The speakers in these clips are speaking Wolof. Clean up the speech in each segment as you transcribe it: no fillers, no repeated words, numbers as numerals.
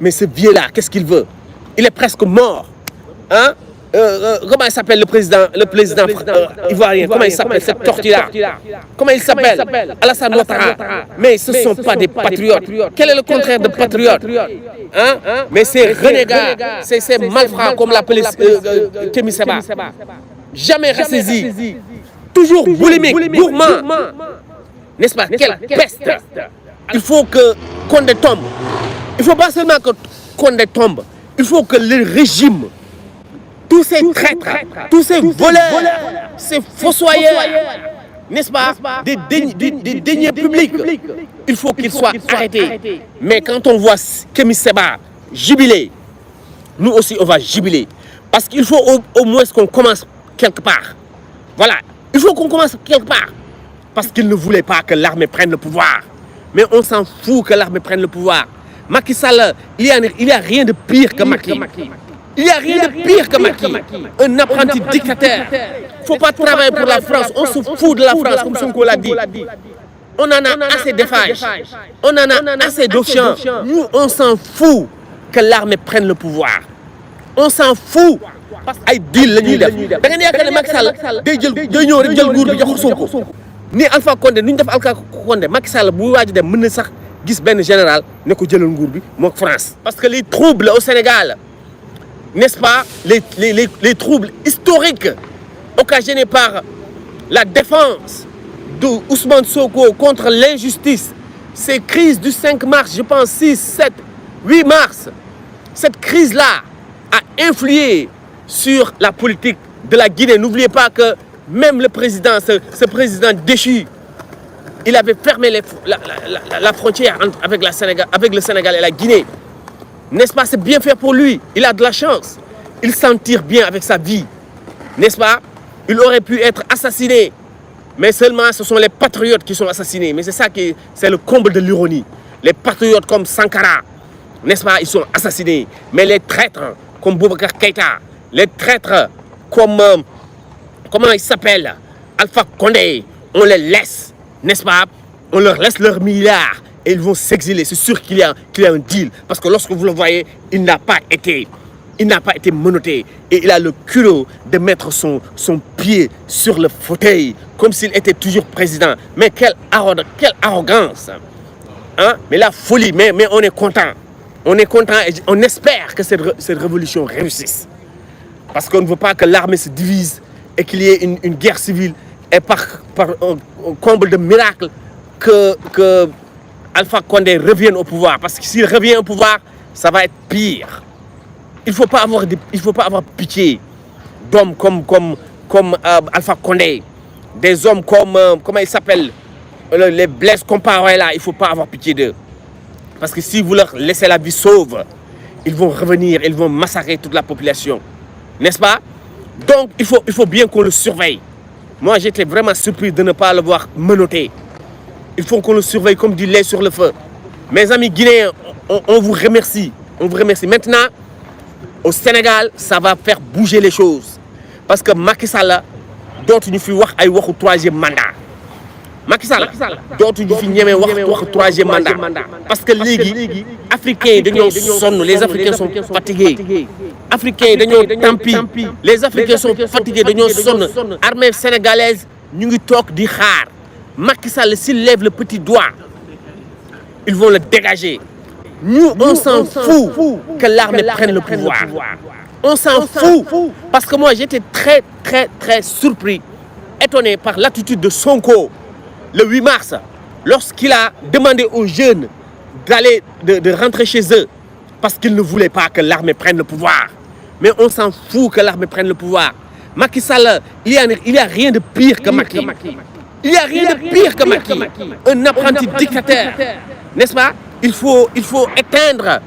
Mais ce vieux-là, qu'est-ce qu'il veut? Il est presque mort. Hein? Comment il s'appelle le président ivoirien? Comment il s'appelle cette tortue-là? Comment il s'appelle? Alassane Ouattara. Mais ce ne sont pas des patriotes. Quel est le contraire de patriote? Hein? Mais ces renégats, ces malfrats, comme l'appelait Kémy Séba, jamais ressaisi, toujours boulimique, gourmand. N'est-ce pas? Quelle peste! Il faut que Condé tombe. Il ne faut pas seulement que Condé tombe. Il faut que le régime, tous ces traîtres, tous ces voleurs, ces fossoyeurs, n'est-ce pas, des deniers publics, il faut qu'ils soient arrêtés. Mais quand on voit Kémy Séba jubiler, nous aussi on va jubiler. Parce qu'il faut au moins qu'on commence quelque part. Voilà, il faut qu'on commence quelque part. Parce qu'il ne voulait pas que l'armée prenne le pouvoir. Mais on s'en fout que l'armée prenne le pouvoir. Macky Sall, il y a rien de pire que Macky. Il n'y a rien de pire que Macky. Un apprenti dictateur. Il ne faut pas travailler pour la France. On se fout de la France, comme Sonko l'a dit. On en a assez d'effages. On en a assez d'Auchan. Nous, on s'en fout que l'armée prenne le pouvoir. On s'en fout. Ay deal la ñuy def. Da ngeen yaakaar ne Macky Sall day ñëw rek jël nguur bi jox ko Sonko. Ni Alpha Condé nu ñu def Alpha Condé Macky Sall bu waaj dem mën na sax gis benn général ne ko jëlal nguur bi mook France. Parce que les troubles au Sénégal, n'est-ce pas, les troubles historiques occasionnés par la défense de Ousmane Sonko contre l'injustice, ces crises du 5 mars, je pense 6, 7, 8 mars, cette crise-là a influé sur la politique de la Guinée. N'oubliez pas que même le président, ce président déchu, il avait fermé la frontière avec le Sénégal et la Guinée. N'est-ce pas? C'est bien fait pour lui. Il a de la chance. Il s'en tire bien avec sa vie. N'est-ce pas? Il aurait pu être assassiné. Mais seulement ce sont les patriotes qui sont assassinés. Mais c'est ça qui c'est le comble de l'ironie. Les patriotes comme Sankara, n'est-ce pas? Ils sont assassinés. Mais les traîtres comme Boubacar Keïta, les traîtres comme, comment ils s'appellent? Alpha Condé, on les laisse, n'est-ce pas? On leur laisse leurs milliards. Et ils vont s'exiler. C'est sûr qu'il y a un deal. Parce que lorsque vous le voyez, il n'a pas été menotté. Et il a le culot de mettre son pied sur le fauteuil, comme s'il était toujours président. Mais quelle arrogance. Hein? Mais la folie, mais on est content. On est content et on espère que cette révolution réussisse. Parce qu'on ne veut pas que l'armée se divise et qu'il y ait une guerre civile. Et par un comble de miracle que Alpha Condé revienne au pouvoir. Parce que s'il revient au pouvoir, ça va être pire. Il ne faut pas avoir pitié d'hommes comme Alpha Condé. Des hommes comme, comment ils s'appellent, les Blaise Compaoré là, il ne faut pas avoir pitié d'eux. Parce que si vous leur laissez la vie sauve, ils vont revenir, ils vont massacrer toute la population. N'est-ce pas? Donc, il faut bien qu'on le surveille. Moi, j'étais vraiment surpris de ne pas le voir menotté. Il faut qu'on le surveille comme du lait sur le feu. Mes amis guinéens, on vous remercie. On vous remercie. Maintenant, au Sénégal, ça va faire bouger les choses. Parce que Macky Sall, d'autres nous font wax ay waxu troisième mandat. Macky Sall, d'autres nous font ñëmé waxu troisième mandat. Parce que légui, Africains dañoo sonn, les Africains sont fatigués. Africains dañoo tampi. Les Africains sont fatigués, dañoo sonn. Armée sénégalaise, ñu ngi tok di xaar. Macky Sall, s'il lève le petit doigt, ils vont le dégager. Nous, on s'en fout que l'armée prenne le pouvoir. On s'en fout. Parce que moi, j'étais très, très, très surpris, étonné par l'attitude de Sonko le 8 mars, lorsqu'il a demandé aux jeunes de rentrer chez eux, parce qu'ils ne voulaient pas que l'armée prenne le pouvoir. Mais on s'en fout que l'armée prenne le pouvoir. Macky Sall, il y a rien de pire que Macky. Il n'y a rien de pire que Macky. Un apprenti dictateur. N'est-ce pas? Il faut éteindre,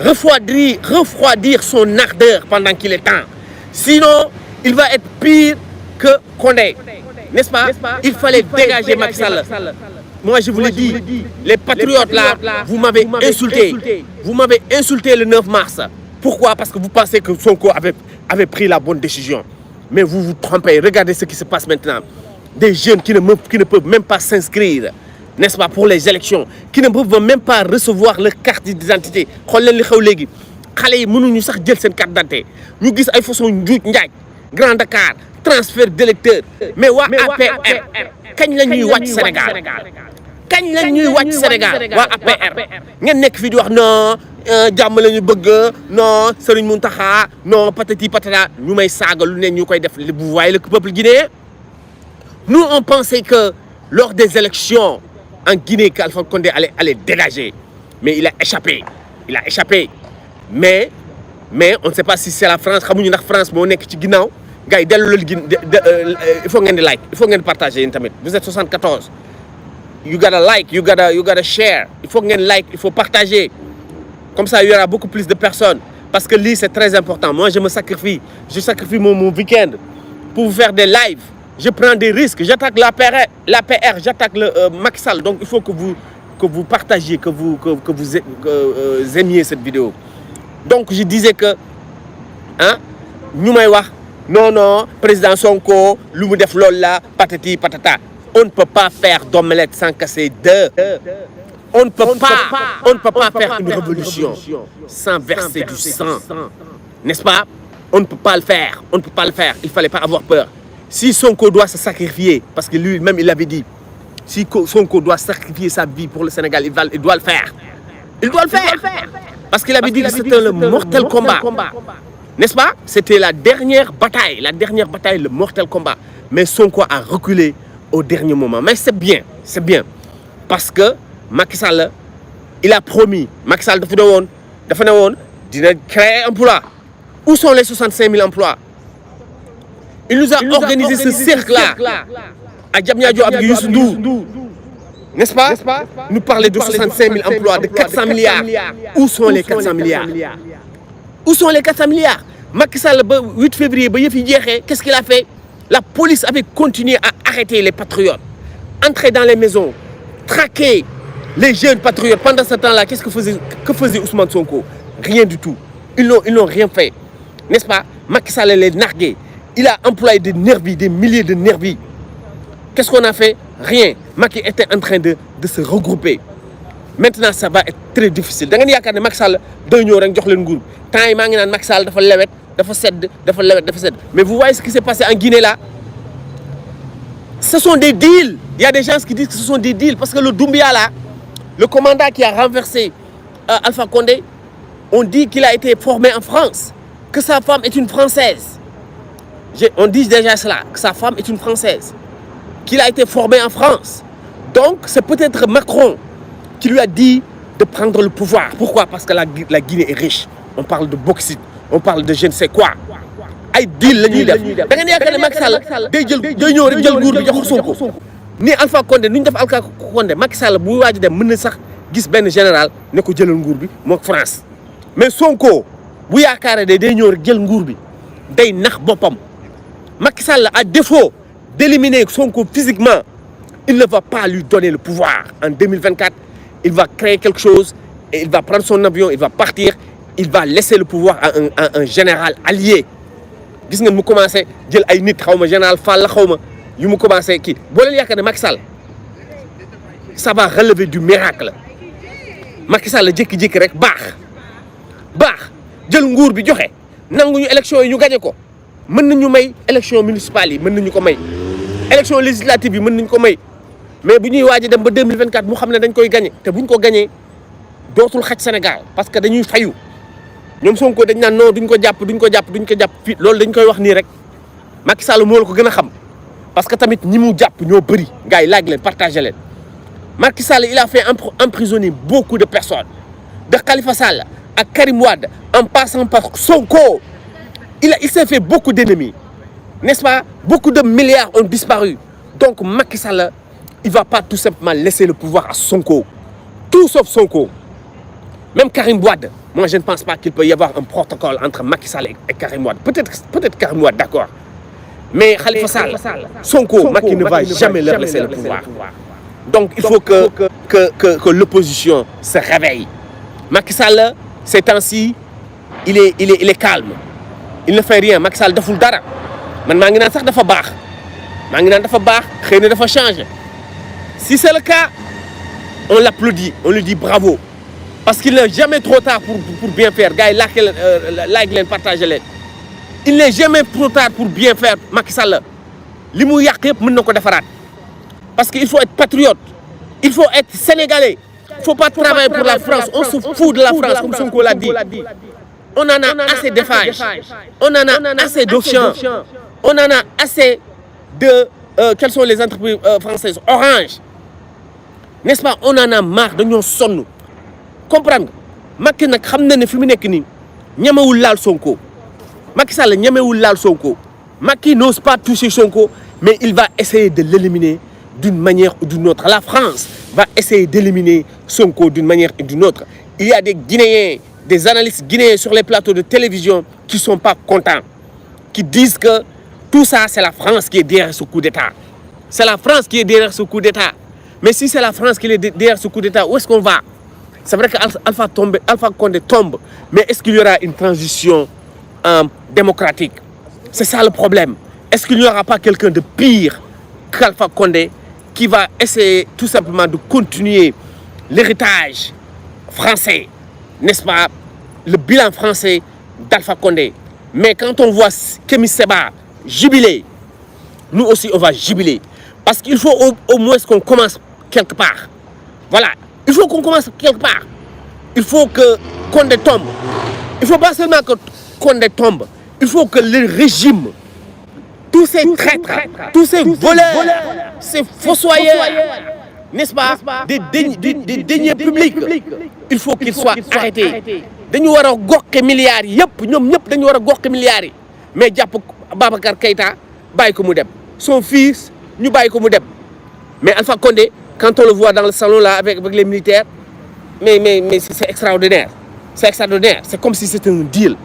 refroidir son ardeur pendant qu'il est temps. Sinon, il va être pire que Condé. N'est-ce pas? Il fallait dégager Macky Sall. Moi, je vous l'ai dit, les patriotes là, vous m'avez insulté. Vous m'avez insulté le 9 mars. Pourquoi? Parce que vous pensez que Sonko avait pris la bonne décision. Mais vous vous trompez. Regardez ce qui se passe maintenant. Des jeunes qui ne peuvent même pas s'inscrire. n'est-ce pas, pour les élections, qui ne peuvent même pas recevoir leur carte d'identité. xool leen li xew léegi xale yi mënuñu sax jël seen carte d'identité ñu gis ay façon njuuj njaaj Grand Dakar transfert d'électeurs mais waa APR kañ la ñuy wàcc Sénégal kañ la ñuy wàcc Sénégal waa APR ngeen nekk fii di wax non jàmm la ñu bëgg non Serigne Mountakha non patati patata ñu may saaga lu ne ñu koy def vous voyez le peuple guinéen. Nous on pensait que lors des élections en Guinée qu'Alpha Condé allait dégager mais il a échappé mais on ne sait pas si c'est la France xamuñu ndax France moo nekk ci ginnaaw gars yi dellu il faut ngeen di like il faut ngeen partager yéen tamit vous êtes 74 you gotta like you gotta share il faut ngeen like il faut partager comme ça il y aura beaucoup plus de personnes parce que lii c'est très important moi je sacrifie mon week-end pour vous faire des lives je prends des risques j'attaque l'APR j'attaque le Macky Sall donc il faut que vous partagiez que vous aimiez cette vidéo donc je disais que ñu may wax non président Sonko lu mu def loolu la patati patata on ne peut pas faire d'omelette sans casser d'œufs on ne peut pas faire une révolution sans verser du sang n'est-ce pas on ne peut pas le faire il fallait pas avoir peur si Sonko doit se sacrifier parce que lui-même il l'avait dit si Sonko doit sacrifier sa vie pour le Sénégal il doit le faire parce qu'il avait dit que c'était le mortel combat n'est-ce pas c'était la dernière bataille le mortel combat mais Sonko a reculé au dernier moment mais c'est bien parce que Macky Sall il a promis Macky Sall dafa ne woon dina créer emploi où sont les 65 000 emplois il nous a organisé ce cercle-là à Diamniadio avec Youssou Ndour n'est-ce pas nous parler de 65 000 emplois de 400 milliards où sont les 400 milliards Macky Sall ba 8 février ba yëf yi jeexee qu'est-ce qu'il a fait la police avait continué à arrêter les patriotes entrer dans les maisons traquer les jeunes patriotes pendant ce temps-là qu'est-ce que faisait Ousmane Sonko rien du tout ils n'ont rien fait n'est-ce pas Macky Sall les nargué il a employé des nervis des milliers de nervis qu'est-ce qu'on a fait rien Macky était en train de se regrouper maintenant ça va être très difficile da ngeen yaakaar ne Macky Sall doy ñëw rek jox leen nguur temps yi maa ngi naan Macky Sall dafa lewet dafa sedd mais vous voyez ce qui s'est passé en Guinée là ce sont des deals il y a des gens qui disent que ce sont des deals parce que le Doumbouya là le commandant qui a renversé Alpha Condé on dit qu'il a été formé en France que sa femme est une Française on dit déjà cela que sa femme est une Française qu'il a été formé en France donc c'est peut-être Macron qui lui a dit de prendre le pouvoir pourquoi parce que la Guinée est riche on parle de bauxite on parle de je ne sais quoi ay deal la ñuy def da ngeen yaakaar ne Macky Sall day ñëw rek jël nguur bi jox ko Sonko ni Alpha Condé nu ñu def Alpha Condé Macky Sall bu waaj dem mën na sax gis benn général ne ko jëlal nguur bi mook France mais Sonko bu yaakaaree day ñëw rek jël nguur bi day nax boppam Macky Sall à défaut d'éliminer Sonko physiquement il ne va pas lui donner le pouvoir en 2024 il va créer quelque chose et il va prendre son avion il va partir il va laisser le pouvoir à un général allié gis ngeen mu commencé jël ay nit xaw ma général Fall la xaw ma yu mu commencé kii boo leen yaakaar ne Macky Sall ça va relever du miracle Macky Sall jékki-jékki rek baax jël nguur bi joxe nanguñu élection yi ñu gagné ko mën nañu may élection municipale yi mën nañu ko may élection législative yi mën nañu ko may mais bu ñuy waaj a dem ba 2024 mu xam ne dañ koy gagné te buñ ko gagné dootul xaj Sénégal parce que dañuy fayu ñoom Sonko dañ naan non duñ ko jàpp fii loolu dañ koy wax nii rek Macky Sall moo la ko gën a xam parce que tamit ñi mu jàpp ñoo bëri gars yi laaj leen partagé leen Macky Sall il a fait emprisonner beaucoup de personnes de Khalifa Sall à Karim Wade en passant par Sonko il s'est fait beaucoup d'ennemis n'est-ce pas beaucoup de milliards ont disparu donc Macky Sall il va pas tout simplement laisser le pouvoir à Sonko tout sauf Sonko même Karim Wade moi je ne pense pas qu'il peut y avoir un protocole entre Macky Sall et Karim Wade peut-être Karim Wade d'accord mais Khalifa Sall Sonko Macky ne va jamais leur laisser le pouvoir donc il faut que l'opposition se réveille Macky Sall ces temps-ci il est calme il ne fait rien Macky Sall deful dara man maa ngi naan sax dafa baax xëy na dafa changé si c'est le cas on l'applaudit, on lui dit bravo. Parce qu'il n'est jamais trop tard pour bien faire. Gars, like leen, partagez leen. Il n'est jamais trop tard pour bien faire. Macky Sall li mu yàq yëpp mën na ko defaraat. Parce qu'il faut être patriote. Il faut être sénégalais. Il ne faut pas travailler pour la France. On se fout de la France, comme Sonko l'a dit. On en a assez d'Eiffage. On en a assez d'Auchan. On en a assez de... quelles sont les entreprises françaises? Orange. N'est-ce pas? On en a marre dañoo sonn. Comprendre nga Macky nag xam na ne fi mu nekk nii ñemewul laal Sonko. Macky Sall ñemewul laal Sonko. Macky n'ose pas toucher Sonko, mais il va essayer de l'éliminer d'une manière ou d'une autre. La France va essayer d'éliminer Sonko d'une manière ou d'une autre. Il y a des Guinéens, des analystes guinéens sur les plateaux de télévision qui ne sont pas contents, qui disent que tout ça, c'est la France qui est derrière ce coup d'État. C'est la France qui est derrière ce coup d'État. Mais si c'est la France qui est derrière ce coup d'État, où est-ce qu'on va? C'est vrai qu'Alpha Condé tombe, mais est-ce qu'il y aura une transition démocratique? C'est ça le problème. Est-ce qu'il n'y aura pas quelqu'un de pire qu'Alpha Condé qui va essayer tout simplement de continuer l'héritage français, n'est-ce pas? Le bilan français d'Alpha Condé. Mais quand on voit Kémi Séba jubiler, nous aussi on va jubiler. Parce qu'il faut au moins qu'on commence quelque part. Voilà. Il faut qu'on commence quelque part. Il faut que Condé tombe. Il ne faut pas seulement que Condé tombe. Il faut que le régime, tous ces traîtres, tous ces voleurs, ces fossoyeurs, n'est-ce pas, des deniers publics, il faut qu'ils soient arrêtés. Dañu war a goqi milliards yëpp ñoom ñëpp dañu war a goqi milliards yi mais jàpp Babacar Keïta bàyyi ko mu dem son fils ñu bàyyi ko mu dem mais Alpha Condé quand on le voit dans le salon là avec les militaires mais c'est extraordinaire. C'est extraordinaire. C'est comme si c'était un deal.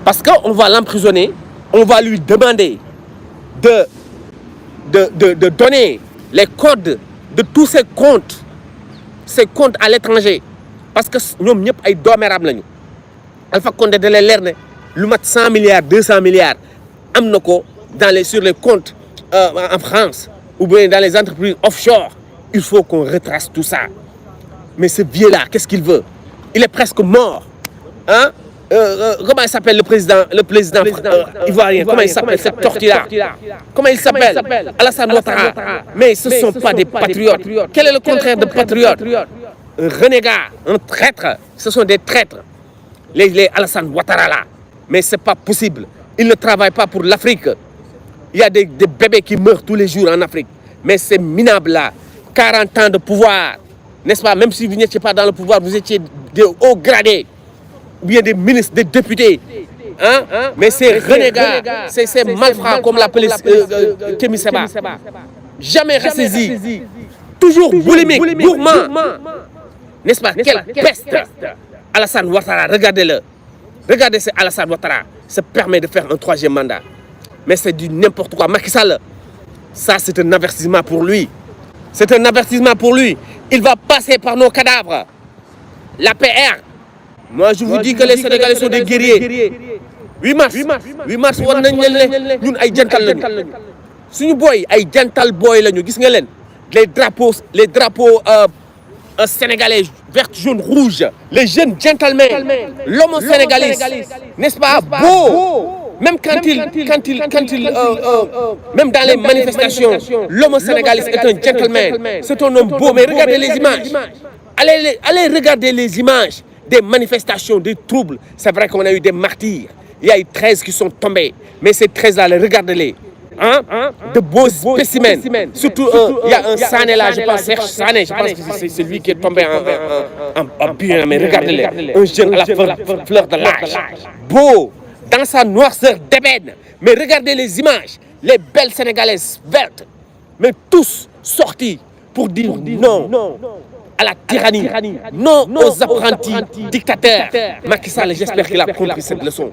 Parce qu'on va l'emprisonner, on va lui demander de donner les codes de tous ses comptes à l'étranger. Parce que nous sommes tous des dooméram. Alpha Condé de leer ne lu mat 100 milliards 200 milliards am na ko sur les comptes en France ou bien dans les entreprises offshore. Il faut qu'on retrace tout ça. Mais ce vieux-là, qu'est-ce qu'il veut? Il est presque mort. Hein? Comment il s'appelle le président ivoirien? Comment il s'appelle cette tortue-là? Comment il s'appelle? Alassane Ouattara. Mais ce ne sont pas des patriotes. Quel est le contraire de patriote? Un renégat, un traître. Ce sont des traîtres. Les Alassane Ouattara là. Mais ce n'est pas possible. Ils ne travaillent pas pour l'Afrique. Il y a des bébés qui meurent tous les jours en Afrique. Mais c'est minable là. 40 ans de pouvoir. N'est-ce pas? Même si vous n'étiez pas dans le pouvoir, vous étiez des hauts gradés. Ou bien des ministres, des députés. Hein? Mais ces renégats, ces malfrats, comme l'appelait Kémi Séba, jamais ressaisis. Toujours boulimique, gourmand. N'est-ce pas? Quelle peste! Alassane Ouattara, regardez-le. Regardez ce Alassane Ouattara. Ça permet de faire un 3e mandat. Mais c'est du n'importe quoi. Macky Sall, ça c'est un avertissement pour lui. C'est un avertissement pour lui. Il va passer par nos cadavres. L'APR. Moi, je vous dis que les Sénégalais sont des guerriers. 8 mars, war nañ leen ñun ay jantal lañu. Suñu boy ay jantal boy lañu. Gis nga leen les drapeaux sénégalais vert, jaune, rouge. Les jeunes gentlemen. L'homme sénégalais, n'est-ce pas? Beau. Même même dans les manifestations, l'homme sénégalais est un gentleman. C'est un homme beau. Mais regardez les images. Allez regarder les images des manifestations, des troubles. C'est vrai qu'on a eu des martyrs. Il y a eu 13 qui sont tombés. Mais ces 13-là, regardez-les. Hein? De beaux spécimens. Surtout, il y a un Sané là, je pense, Serge Sané. Je pense que c'est lui qui est tombé en bien. Mais regardez-les. Un jeune à la fleur de l'âge. Beau. Dans sa noirceur d'ébène. Mais regardez les images. Les belles Sénégalaises vertes. Mais tous sortis pour dire non à la tyrannie. Non aux apprentis dictateurs. Macky Sall, j'espère qu'il a compris cette leçon.